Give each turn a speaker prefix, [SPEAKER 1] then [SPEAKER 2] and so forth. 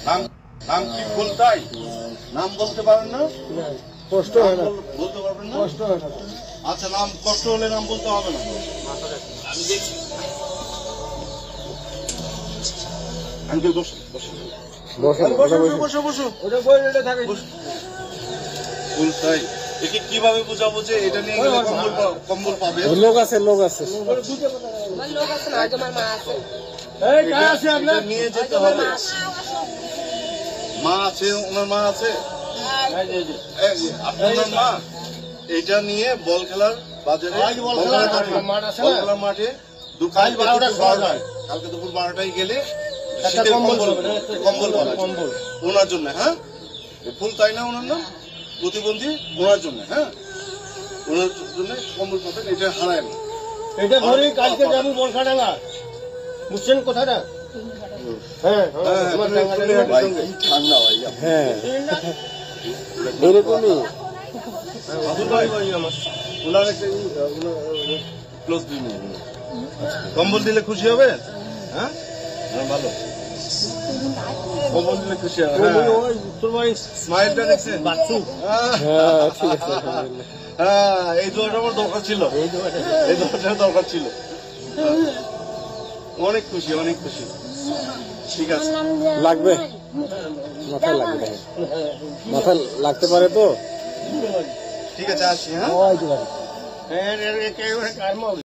[SPEAKER 1] নাম নাম কি ফুলতাই? নাম বলতে পারেন না?
[SPEAKER 2] কষ্ট হয় না,
[SPEAKER 1] বলতে পারবেন না?
[SPEAKER 2] কষ্ট হয় না।
[SPEAKER 1] আচ্ছা, নাম কষ্ট হলে নাম বলতে হবে না। আমি দেখছি। আঙ্কেল বসো, বসো। বসো, বসো।
[SPEAKER 2] ওটা বই এটা থাকে।
[SPEAKER 1] ফুলতাই একে কিভাবে বোঝাবো যে এটা নিয়ে গেলে কম্বল পাবে?
[SPEAKER 3] লোক আছে, লোক আছে।
[SPEAKER 4] আমার লোক আছে না, হয়তো আমার মা আছে।
[SPEAKER 2] এই কাজ আছে আপনার?
[SPEAKER 1] এটা নিয়ে যেতে
[SPEAKER 4] হয়তো আমার
[SPEAKER 1] হবে।
[SPEAKER 4] মা আছে।
[SPEAKER 1] মা আছে, ওনার মা আছে। এই যে, আপনার মা এটা নিয়ে বল খেলার বাজারে
[SPEAKER 2] আজ বল খেলার মাঠ আছে না?
[SPEAKER 1] বল খেলার মাঠে
[SPEAKER 2] আজ 12টার সময়।
[SPEAKER 1] কালকে দুপুর 12টায় গেলে
[SPEAKER 2] একটা
[SPEAKER 1] শীতের
[SPEAKER 2] কম্বল
[SPEAKER 1] কম্বল
[SPEAKER 2] পাবে,
[SPEAKER 1] কম্বল পাবে
[SPEAKER 2] কম্বল।
[SPEAKER 1] ওনার জন্য। হ্যাঁ, ফুল তাই না ওনার নাম? প্রতিবন্ধী ওনার জন্য। হ্যাঁ, ওনার জন্য কম্বল পাবেন, এটা হারায় না।
[SPEAKER 2] এটা ধরি কালকে যাবো বলখাডাঙ্গা, বুঝছেন কথাটা? হ্যাঁ,
[SPEAKER 1] হ্যাঁ,
[SPEAKER 2] তোমার
[SPEAKER 1] তুমি
[SPEAKER 2] ডাঙ্গা
[SPEAKER 1] চলে
[SPEAKER 2] ডাঙ্গা
[SPEAKER 1] ভাই,
[SPEAKER 2] সঙ্গে।
[SPEAKER 1] কি ঠান্ডা ভাই।
[SPEAKER 3] হ্যাঁ, এরকমই।
[SPEAKER 1] আব্দুল ভাই ওনার একটা ক্লোজ দিন। কম্বল দিলে খুশি হবে? হ্যাঁ, হ্যাঁ, ভালো কম্বল দিলে খুশি হবে।
[SPEAKER 2] ওই ওই তোর ভাই
[SPEAKER 1] স্মাইলটা দেখছেন?
[SPEAKER 2] বাচ্চু।
[SPEAKER 3] হ্যাঁ, ঠিক আছে, আলহামদুলিল্লাহ।
[SPEAKER 1] হ্যাঁ, এই দোয়াটা আমার দরকার ছিল, এই দোয়াটা দরকার ছিল। অনেক খুশি, অনেক খুশি। ঠিক আছে,
[SPEAKER 3] লাগবে, মাথায় লাগবে, দেখেন। মাথায় লাগতে পারে তো।
[SPEAKER 1] ঠিক আছে, আসি। হ্যাঁ,
[SPEAKER 2] হ্যাঁ, একেবারে কারমা